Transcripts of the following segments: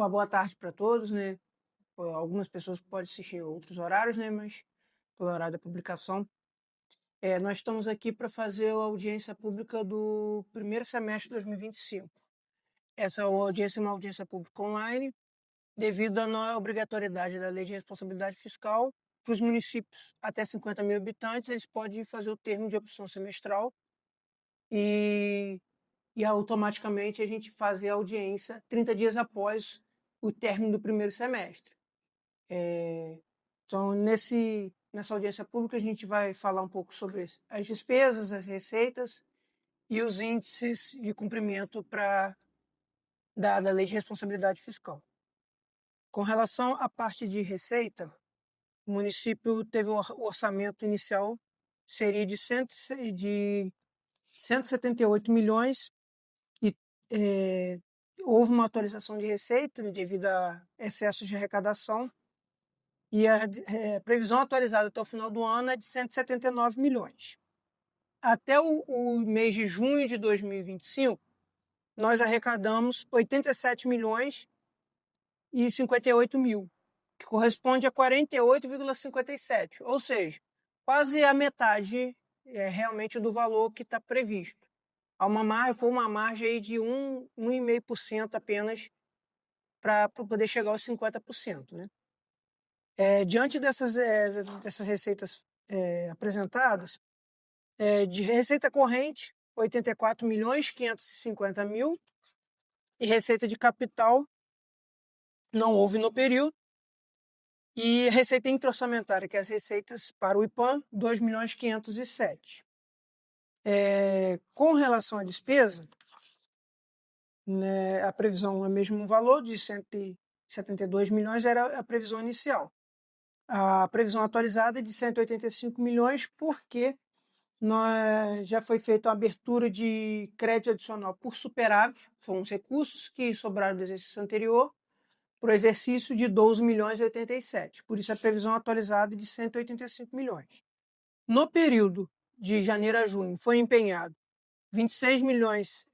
Uma boa tarde para todos, né? Algumas pessoas podem assistir outros horários, né? Mas pelo horário da publicação. Nós estamos aqui para fazer a audiência pública do primeiro semestre de 2025. Essa audiência é uma audiência pública online, devido à não obrigatoriedade da Lei de Responsabilidade Fiscal. Para os municípios até 50 mil habitantes, eles podem fazer o termo de opção semestral e automaticamente a gente fazer a audiência 30 dias após o término do primeiro semestre. Então, nessa audiência pública, a gente vai falar um pouco sobre as despesas, as receitas e os índices de cumprimento da Lei de Responsabilidade Fiscal. Com relação à parte de receita, o município teve o orçamento inicial, seria de 178 milhões, e houve uma atualização de receita devido a excesso de arrecadação, e a previsão atualizada até o final do ano é de 179 milhões. Até o mês de junho de 2025, nós arrecadamos 87 milhões e 58 mil, que corresponde a 48,57, ou seja, quase a metade realmente do valor que está previsto. Foi uma margem aí de 1,5% apenas para poder chegar aos 50%, né? Diante dessas receitas apresentadas, de receita corrente, 84 milhões 550 mil, e receita de capital não houve no período, e receita intra-orçamentária, que é as receitas para o IPAM, 2 milhões 507. Com relação à despesa, né, a previsão é o mesmo valor, de 172 milhões era a previsão inicial. A previsão atualizada é de 185 milhões, porque já foi feita a abertura de crédito adicional por superávit, foram os recursos que sobraram do exercício anterior, para o exercício de 12 milhões e 87. Por isso a previsão atualizada é de 185 milhões. No período de janeiro a junho foi empenhado 26 milhões,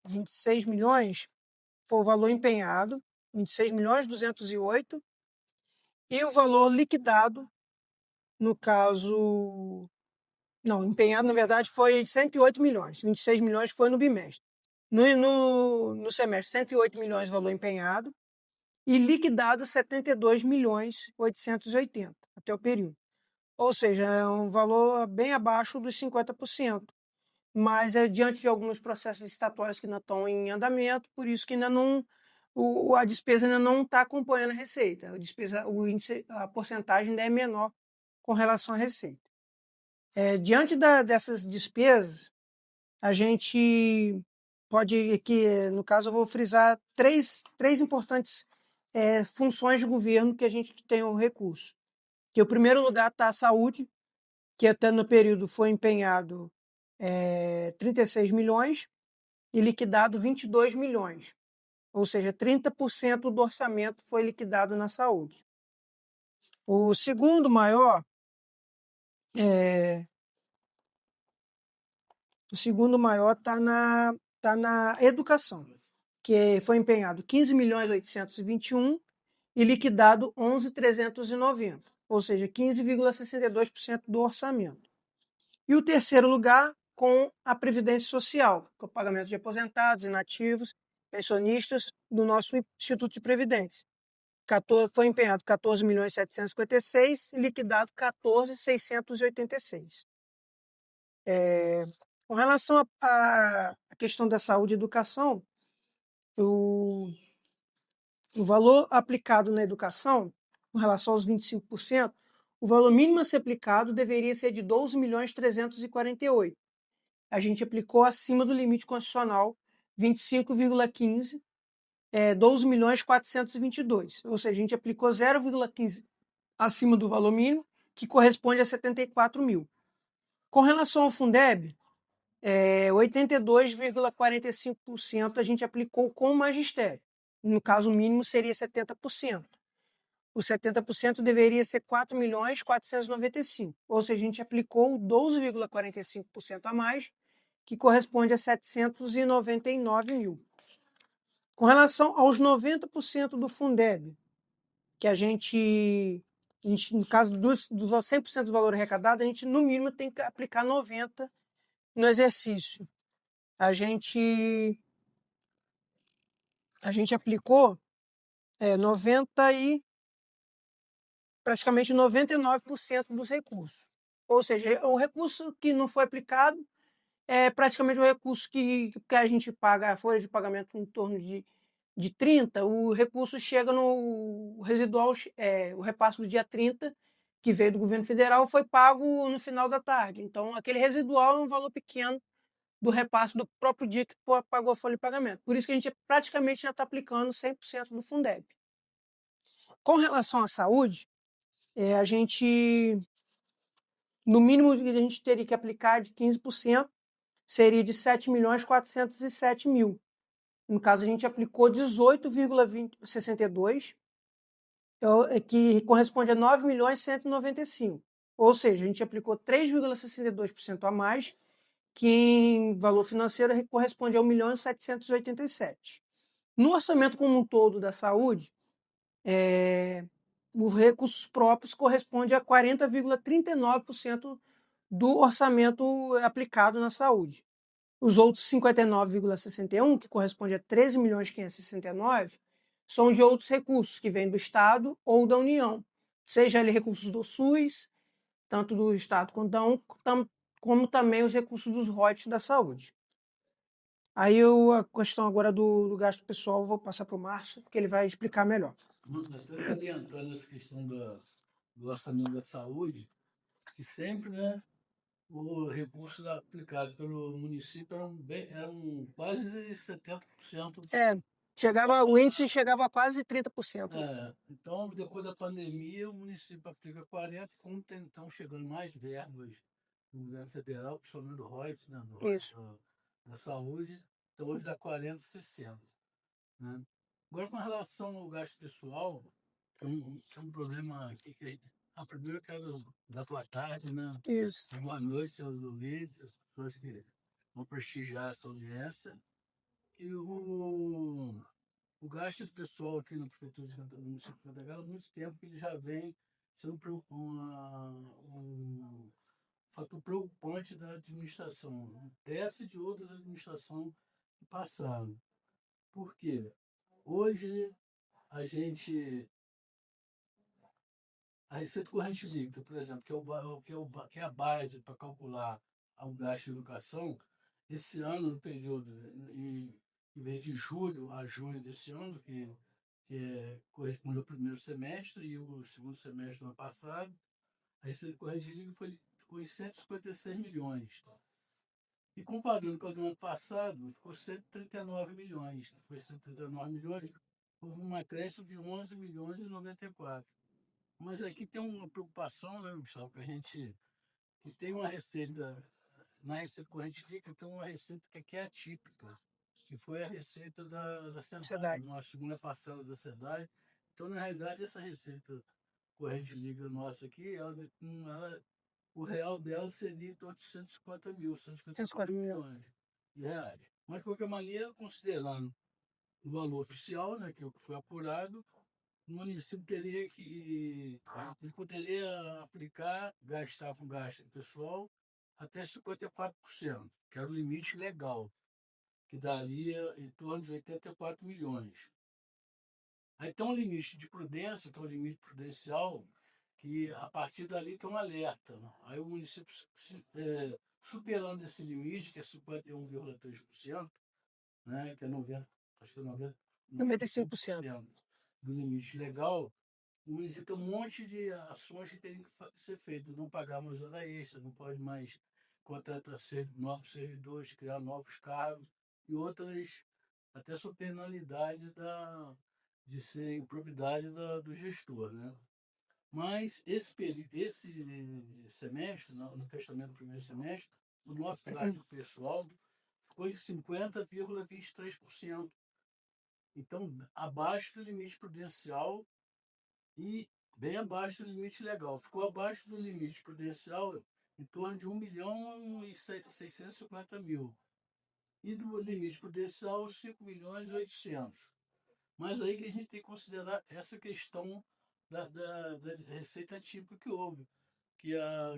26 milhões foi o valor empenhado, 26 milhões 208, e o valor liquidado, no caso, não, empenhado na verdade foi 108 milhões, 26 milhões foi no bimestre. No semestre, 108 milhões valor empenhado e liquidado 72 milhões 880 até o período. Ou seja, é um valor bem abaixo dos 50%, mas diante de alguns processos licitatórios que ainda estão em andamento, por isso que ainda não, a despesa ainda não está acompanhando a receita. A porcentagem ainda é menor com relação à receita. Diante dessas despesas, a gente pode aqui, no caso, eu vou frisar três importantes funções de governo que a gente tem o recurso. Que, em primeiro lugar, está a saúde, que até no período foi empenhado 36 milhões e liquidado 22 milhões. Ou seja, 30% do orçamento foi liquidado na saúde. O segundo maior está na educação, que foi empenhado 15 milhões 821 e liquidado 11.390, ou seja, 15,62% do orçamento. E o terceiro lugar com a Previdência Social, com o pagamento de aposentados, inativos, pensionistas do nosso Instituto de Previdência. Foi empenhado 14 milhões 756 e liquidado 14.686. Com relação à questão da saúde e educação, o valor aplicado na educação, com relação aos 25%, o valor mínimo a ser aplicado deveria ser de 12 milhões 348. A gente aplicou acima do limite constitucional 25,15, 12 milhões 422. Ou seja, a gente aplicou 0,15 acima do valor mínimo, que corresponde a 74 mil. Com relação ao Fundeb, 82,45% a gente aplicou com o magistério. No caso, o mínimo seria 70%. O 70% deveria ser 4 milhões 495. Ou seja, a gente aplicou 12,45% a mais, que corresponde a 799 mil. Com relação aos 90% do Fundeb, que a gente no caso dos 100% do valor arrecadado, a gente no mínimo tem que aplicar 90 no exercício. A gente aplicou 90 e praticamente 99% dos recursos. Ou seja, o recurso que não foi aplicado é praticamente o recurso que a gente paga, a folha de pagamento em torno de 30, o recurso chega no residual, o repasse do dia 30, que veio do governo federal, foi pago no final da tarde. Então, aquele residual é um valor pequeno do repasse do próprio dia que pagou a folha de pagamento. Por isso que a gente praticamente já está aplicando 100% do Fundeb. Com relação à saúde, a gente, no mínimo, a gente teria que aplicar de 15%, seria de 7.407 mil. No caso, a gente aplicou 18,62, que corresponde a 9.195. Ou seja, a gente aplicou 3,62% a mais, que em valor financeiro corresponde a 1.787. No orçamento como um todo da saúde, os recursos próprios correspondem a 40,39% do orçamento aplicado na saúde. Os outros 59,61, que corresponde a 13.569, são de outros recursos que vêm do Estado ou da União, seja ele recursos do SUS, tanto do Estado quanto da União, como também os recursos dos royalties da saúde. Aí a questão agora do gasto pessoal, eu vou passar para o Márcio, porque ele vai explicar melhor. Até salientando essa questão do orçamento da saúde, que sempre, né, o recurso aplicado pelo município eram quase 70%. O índice chegava a quase 30%. Então, depois da pandemia, o município aplica 40%, como estão chegando mais verbas do governo federal, principalmente do royalties, né, da saúde, então hoje dá 40%, 60%. Né? Agora, com relação ao gasto pessoal, tem um problema aqui que primeiro eu quero dar boa tarde, né? Isso. Boa noite aos ouvintes, as pessoas que vão prestigiar essa audiência. E o gasto pessoal aqui na Prefeitura do município de Cantagalo, há muito tempo que ele já vem sendo um fator preocupante da administração, déficit de outras administrações que passaram. Por quê? Hoje, a receita corrente líquida, por exemplo, que é a base para calcular o gasto de educação, esse ano, no período, em vez de julho a junho desse ano, corresponde ao primeiro semestre e o segundo semestre do ano passado, a receita corrente líquida ficou em 156 milhões. E comparando com o do ano passado, ficou 139 milhões. Foi 139 milhões, houve uma acréscimo de 11 milhões e 94. Mas aqui tem uma preocupação, né, Gustavo, que tem uma receita, na receita corrente líquida, tem uma receita que é atípica, que foi a receita da SEDAI, na segunda parcela da SEDAI. Então, na realidade, essa receita corrente líquida nossa aqui, o real dela seria em torno de 150 mil, 150 milhões de reais. Mas, de qualquer maneira, considerando o valor oficial, né, que é o que foi apurado, o município ele poderia aplicar, gastar com gasto pessoal até 54%, que era o limite legal, que daria em torno de 84 milhões. Aí tem um limite de prudência, que é o limite prudencial, que a partir dali tem um alerta. Aí o município, superando esse limite, que é 51,3%, né, que é 90, acho que é 95% do limite legal, o município tem um monte de ações que tem que ser feitas. Não pagar mais hora extra, não pode mais contratar novos servidores, criar novos cargos e outras, até sob penalidade de ser improbidade do gestor. Né? Mas esse semestre, no fechamento do primeiro semestre, o nosso gasto pessoal ficou em 50,23%. Então, abaixo do limite prudencial e bem abaixo do limite legal. Ficou abaixo do limite prudencial em torno de 1.650.000. E do limite prudencial, 5.800.000. Mas aí que a gente tem que considerar essa questão da receita típica que houve, que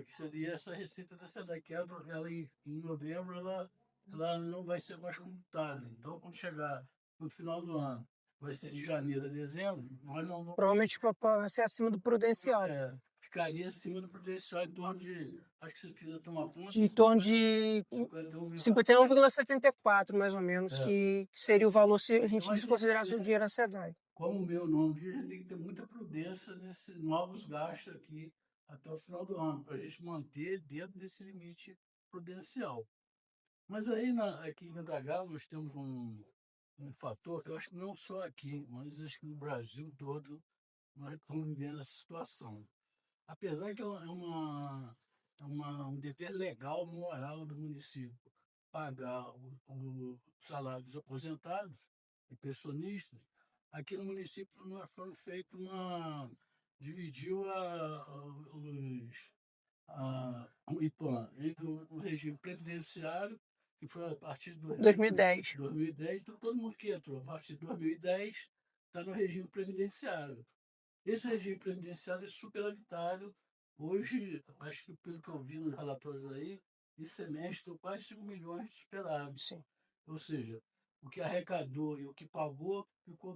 seria essa receita da SEDAI, que ela em novembro ela não vai ser mais computada. Então, quando chegar no final do ano, vai ser de janeiro a dezembro, nós não vamos. Provavelmente vai ser acima do prudencial. Ficaria acima do prudencial em torno de, acho que você precisa tomar conta. Em torno de 51,74, mais ou menos, que seria o valor se a gente desconsiderasse o dinheiro da SEDAI. Como o meu nome diz, a gente tem que ter muita prudência nesses novos gastos aqui até o final do ano, para a gente manter dentro desse limite prudencial. Mas aí aqui em Cantagalo nós temos um fator que eu acho que não só aqui, mas acho que no Brasil todo nós estamos vivendo essa situação. Apesar que é um dever legal, moral do município pagar o salário dos aposentados e pensionistas, aqui no município nós foi feito dividiu o IPAM entre o regime previdenciário, que foi a partir de 2010. 2010, então todo mundo que entrou a partir de 2010 está no regime previdenciário. Esse regime previdenciário é superavitário. Hoje, acho que pelo que eu vi nos relatórios aí, esse semestre quase 5 milhões de superávit. Sim. Ou seja, o que arrecadou e o que pagou ficou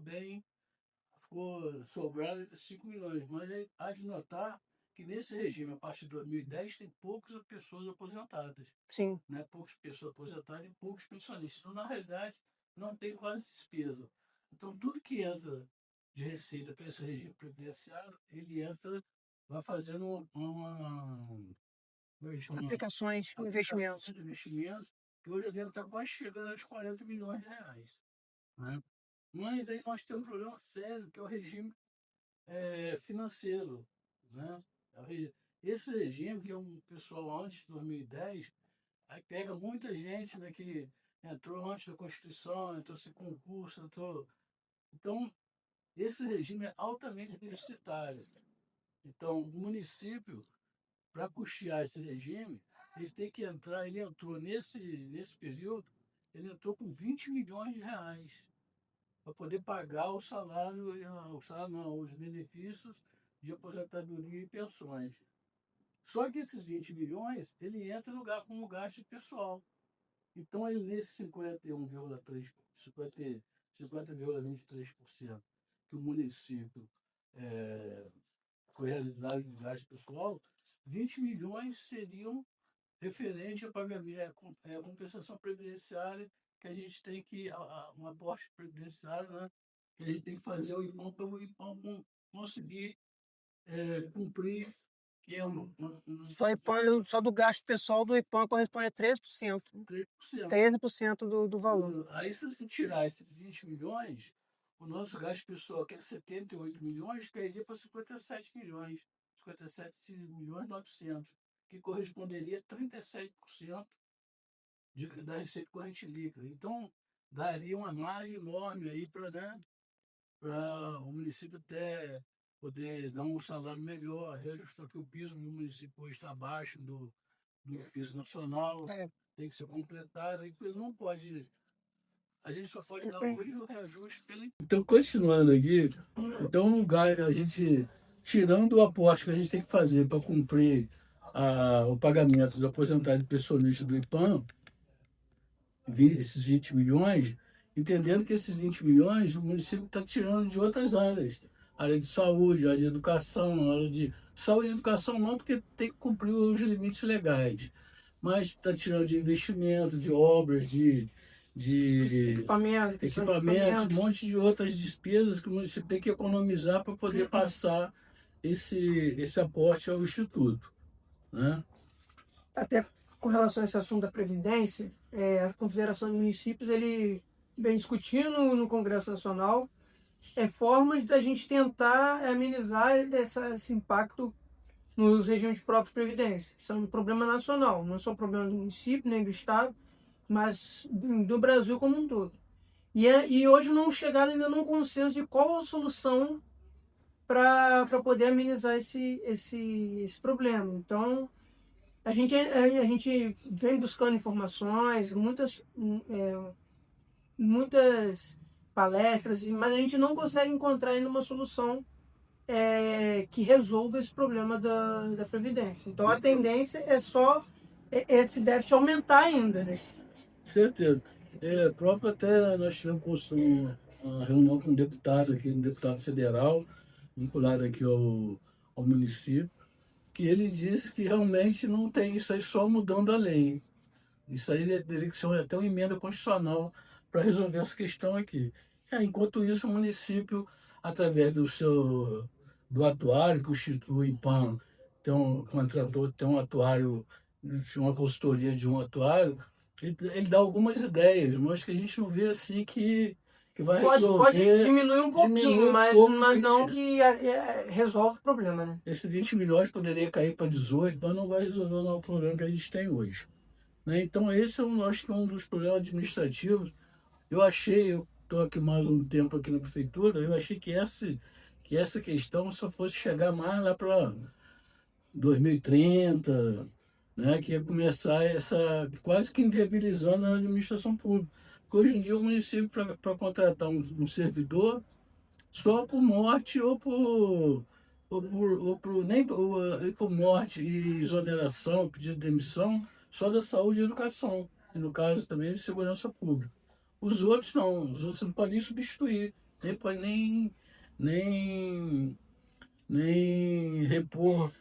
sobrado entre 5 milhões. Mas há de notar que nesse regime, a partir de 2010, tem poucas pessoas aposentadas. Sim. Né? Poucas pessoas aposentadas e poucos pensionistas. Então, na realidade, não tem quase despesa. Então, tudo que entra de receita para esse regime previdenciário, ele vai fazendo aplicações, investimentos. Que hoje deve estar quase chegando aos 40 milhões de reais. Né? Mas aí nós temos um problema sério, que é o regime financeiro. Né? Esse regime, que é um pessoal antes de 2010, aí pega muita gente, né, que entrou antes da Constituição, entrou sem concurso, entrou. Então, esse regime é altamente deficitário. Então, o município, para custear esse regime, ele tem que entrar, ele entrou nesse período, ele entrou com 20 milhões de reais para poder pagar o salário não, os benefícios de aposentadoria e pensões. Só que esses 20 milhões, ele entra como gasto pessoal. Então, ele nesse 50,23% que o município foi realizado em gasto pessoal, 20 milhões seriam referente a pagamento, compensação previdenciária, que a gente tem que, um aporte previdenciário, né, que a gente tem que fazer o IPAM para o IPAM conseguir cumprir, que é Só do gasto pessoal do IPAM corresponde a 13%. 13% do valor. Aí, se você tirar esses 20 milhões, o nosso gasto pessoal, que é 78 milhões, cairia para 57 milhões. 57.900.000, que corresponderia a 37% da receita corrente líquida. Então, daria uma margem enorme aí para o município até poder dar um salário melhor, reajustar que o piso do município hoje está abaixo do piso nacional, tem que ser completado, e não pode. A gente só pode dar hoje o reajuste pelo. Então, continuando aqui, então a gente, tirando o aporte que a gente tem que fazer para cumprir o pagamento dos aposentados e pensionistas do IPAM, esses 20 milhões, entendendo que esses 20 milhões o município está tirando de outras áreas. Área de saúde, área de educação, área de saúde e educação não, porque tem que cumprir os limites legais. Mas está tirando de investimento, de obras, de equipamentos, um monte de outras despesas que o município tem que economizar para poder passar esse aporte ao Instituto. Né? Até com relação a esse assunto da Previdência, a Confederação de Municípios ele vem discutindo no Congresso Nacional formas da gente tentar amenizar esse impacto nos regimes próprios de Previdência. Isso é um problema nacional, não é só um problema do município nem do Estado, mas do Brasil como um todo. E hoje não chegaram ainda num consenso de qual a solução para poder amenizar esse problema. Então, A gente vem buscando informações, muitas palestras, mas a gente não consegue encontrar ainda uma solução que resolva esse problema da Previdência. Então a tendência é só esse déficit aumentar ainda, né? Certeza. Próprio até nós tivemos uma reunião com um deputado aqui, um deputado federal, vinculado aqui ao município, que ele disse que realmente não tem isso aí só mudando a lei. Isso aí teria que ser até uma emenda constitucional para resolver essa questão aqui. Enquanto isso, o município, através do atuário, que o IPAM contratou, tem um atuário, uma consultoria de um atuário, ele dá algumas ideias, mas que a gente não vê assim que vai Pode resolver. diminuir um pouquinho, mas não que resolve o problema, né? Esse 20 milhões poderia cair para 18, mas não vai resolver o problema que a gente tem hoje. Né? Então, esse eu acho que é um dos problemas administrativos. Eu estou aqui mais um tempo aqui na prefeitura, eu achei que essa questão só fosse chegar mais lá para 2030, né? Que ia começar quase que inviabilizando a administração pública. Porque hoje em dia o município, para contratar um servidor, só por morte nem por morte e exoneração, pedido de demissão, só da saúde e educação, e no caso também de segurança pública. Os outros não, os outros não podem nem substituir, nem pode nem, nem repor.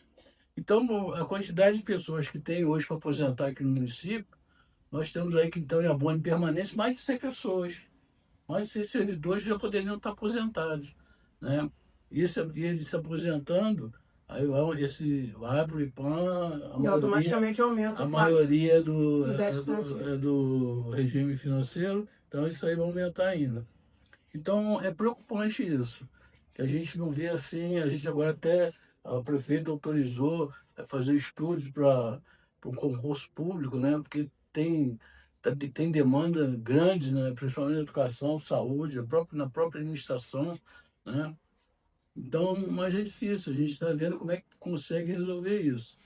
Então, a quantidade de pessoas que tem hoje para aposentar aqui no município, nós temos aí que então em abono permanente mais de 100 pessoas. Mais de 100 servidores já poderiam estar aposentados, né? E eles se aposentando, aí abre o IPAM, E automaticamente aumenta a o maioria do déficit financeiro. é do regime financeiro, então isso aí vai aumentar ainda. Então é preocupante isso, que a gente não vê assim, a gente agora até, o prefeito autorizou a fazer estudos para um concurso público, né? Porque tem demanda grande, né? Principalmente na educação, saúde, na própria administração, né? Então, mas é difícil, a gente está vendo como é que consegue resolver isso,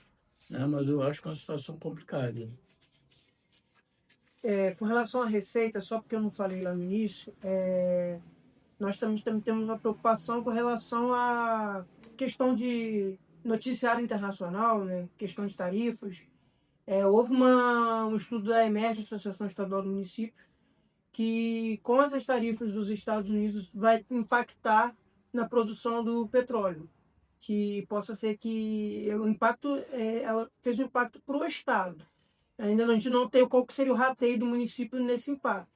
né? Mas eu acho que é uma situação complicada. Com relação à receita, só porque eu não falei lá no início, nós também temos uma preocupação com relação à questão de noticiário internacional, né? Questão de tarifas. Houve um estudo da EMERGE, Associação Estadual do Município, que com essas tarifas dos Estados Unidos vai impactar na produção do petróleo, que possa ser que o impacto, ela fez um impacto para o Estado. Ainda a gente não tem qual que seria o rateio do município nesse impacto.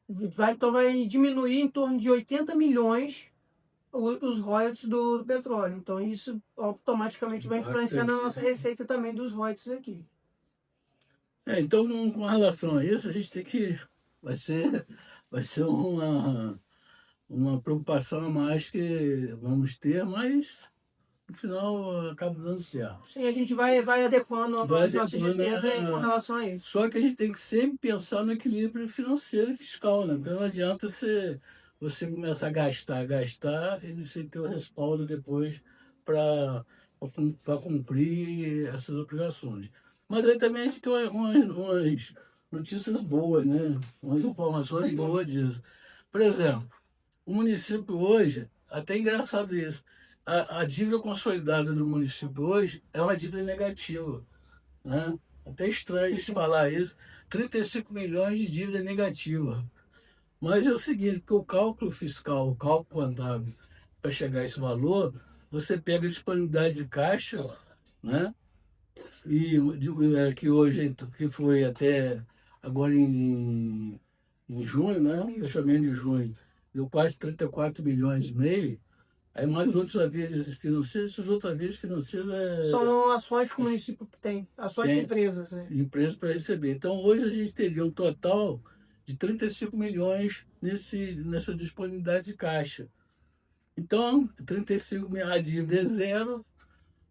Então vai diminuir em torno de 80 milhões os royalties do petróleo. Então isso automaticamente vai influenciar na nossa receita também dos royalties aqui. Então, com relação a isso, a gente tem que. Vai ser uma preocupação a mais que vamos ter, mas no final acaba dando certo. Sim, a gente vai adequando as nossas despesas com relação a isso. Só que a gente tem que sempre pensar no equilíbrio financeiro e fiscal, né? Porque não adianta você começar a gastar e você ter o respaldo depois para cumprir essas obrigações. Mas aí também a gente tem umas notícias boas, né? Umas informações boas disso. Por exemplo, o município hoje, até engraçado isso, a dívida consolidada do município hoje é uma dívida negativa, né? Até estranho de falar isso, 35 milhões de dívida negativa. Mas é o seguinte, que o cálculo fiscal, o cálculo contábil, para chegar a esse valor, você pega a disponibilidade de caixa, né? Que hoje, que foi até agora em junho, né? Fechamento de junho, deu quase 34 milhões e meio. Aí mais outros haveres financeiros, esses outros haveres financeiros são ações que o município tem, ações de empresas, né? De empresas para receber. Então hoje a gente teria um total de 35 milhões nessa disponibilidade de caixa. Então, 35 milhões, a dívida é zero,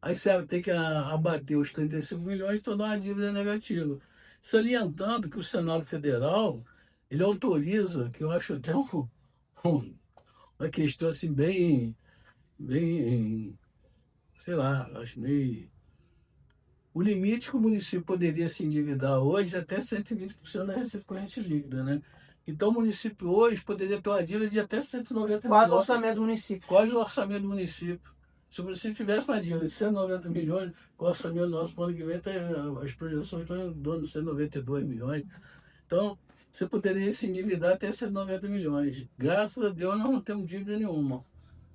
aí você tem que abater os 35 milhões e tornar uma dívida negativa. Salientando que o Senado Federal, ele autoriza, que eu acho até uma questão assim bem, sei lá, acho meio O limite que o município poderia se endividar hoje é até 120% da receita corrente líquida, né? Então, o município hoje poderia ter uma dívida de até 190 Quase o milhões, orçamento do município. quase o orçamento do município. Se o município tivesse uma dívida de 190 milhões, o orçamento nosso para o ano que vem, as projeções estão em torno de 192 milhões. Então, você poderia se endividar até 190 milhões. Graças a Deus, nós não temos dívida nenhuma.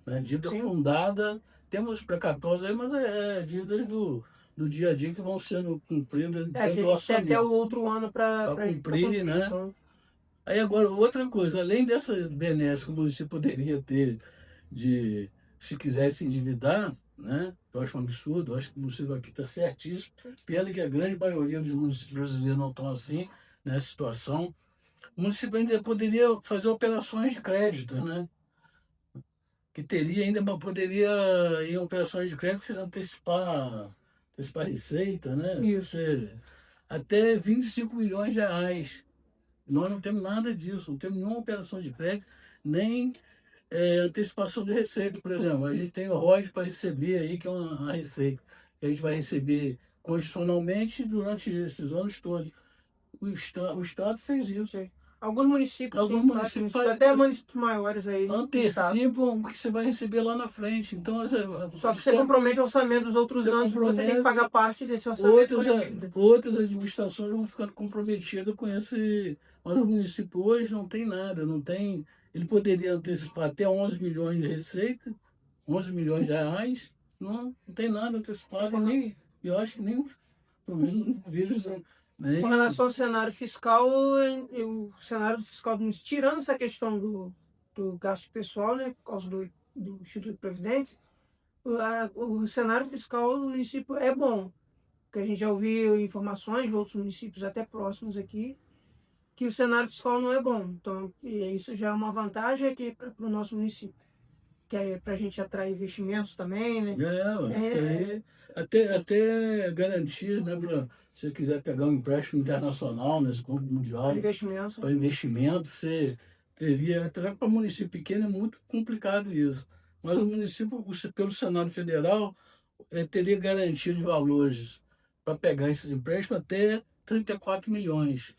Né? Dívida Sim. fundada, temos precatórios aí, mas é dívidas do dia a dia que vão sendo cumpridas É, que dentro a do gente tem até orçamento. o outro ano para Cumprir, né? Então, Aí agora, outra coisa, além dessa benéfica que o município poderia ter de, se quisesse endividar, né? Eu acho um absurdo, eu acho que o município aqui está certíssimo. Pena que a grande maioria dos municípios brasileiros não estão assim, nessa situação. O município ainda poderia fazer operações de crédito, né? Que teria ainda, poderia, em operações de crédito, se antecipar receita, né? isso. Até 25 milhões de reais. Nós não temos nada disso, não temos nenhuma operação de crédito, nem antecipação de receita, por exemplo. A gente tem o ROIs para receber aí, que é uma receita que a gente vai receber constitucionalmente durante esses anos todos. O Estado fez isso. Alguns municípios, Alguns sim, municípios fazem até isso. municípios maiores aí. do estado. Antecipam o que você vai receber lá na frente. Então, Só que você compromete o orçamento dos outros Você anos, você tem que compromete, pagar parte desse orçamento. outras administrações vão ficando comprometidas com esse. Mas o município hoje não tem nada, não tem. Ele poderia antecipar até 11 milhões de receita, 11 milhões de reais, não tem nada antecipado, nem, eu acho que nem, pelo menos, não vejo isso, né? Com relação ao cenário fiscal, o cenário fiscal do município, tirando essa questão do gasto pessoal, né, por causa do Instituto de Previdência, o cenário fiscal do município é bom. Porque a gente já ouviu informações de outros municípios até próximos aqui, que o cenário fiscal não é bom. Então, isso já é uma vantagem aqui para o nosso município. Que é para a gente atrair investimentos também, né? Isso aí, até garantias, né, se você quiser pegar um empréstimo internacional nesse Banco Mundial, Investimentos. para investimento, você teria, até para município pequeno é muito complicado isso. Mas o município, pelo Senado Federal, teria garantia de valores para pegar esses empréstimos até 34 milhões,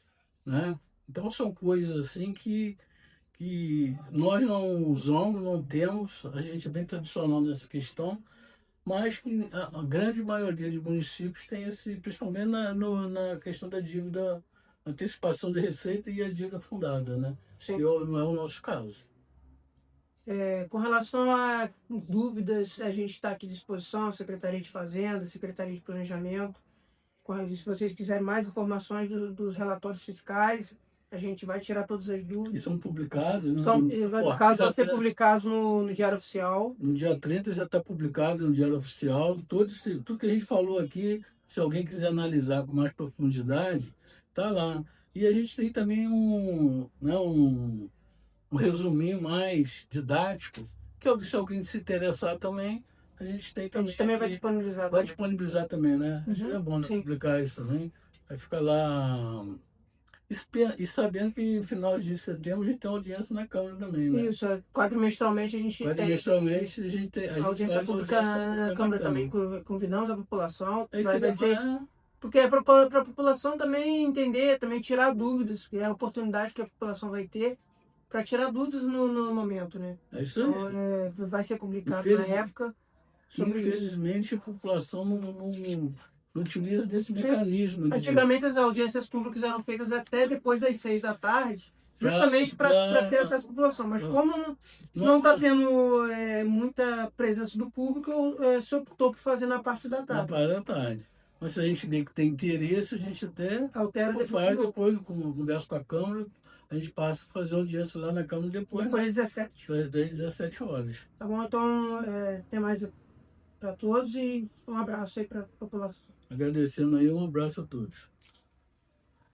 né? Então são coisas assim que nós não usamos, não temos, a gente é bem tradicional nessa questão, mas que a grande maioria de municípios tem esse, principalmente na questão da dívida, antecipação de receita e a dívida fundada, né? Sim. Que não é o nosso caso. Com relação a dúvidas, a gente está aqui à disposição, Secretaria de Fazenda, Secretaria de Planejamento. Se vocês quiserem mais informações dos relatórios fiscais, a gente vai tirar todas as dúvidas. E são publicados, né? No caso, vão ser publicados no Diário Oficial. No dia 30 já está publicado no Diário Oficial. Tudo que a gente falou aqui, se alguém quiser analisar com mais profundidade, está lá. E a gente tem também um resuminho mais didático, que se alguém se interessar também, a gente tem também. A gente também vai disponibilizar. Vai disponibilizar também, né? Isso é bom, né? Publicar isso também. Vai ficar lá. E sabendo que no final de setembro a gente tem audiência na Câmara também, né? Isso, quadrimestralmente a gente quadrimestralmente a gente tem. A audiência pública na Câmara também. Convidamos a população. Porque é para a população também entender, também tirar dúvidas, que é a oportunidade que a população vai ter para tirar dúvidas no momento, né? É isso aí. Então, vai ser publicado na época. Infelizmente a população não utiliza desse mecanismo. Antigamente as audiências públicas eram feitas até depois das 6 da tarde, justamente para ter acesso à população. Mas como não está tendo muita presença do público, se optou por fazer na parte da tarde. Na parte da tarde. Mas se a gente vê que tem interesse, a gente até altera depois conversa com a Câmara, a gente passa a fazer audiência lá na Câmara depois das 17. Das 17 horas. Tá bom, então tem mais para todos e um abraço aí para a população. Agradecendo aí, um abraço a todos.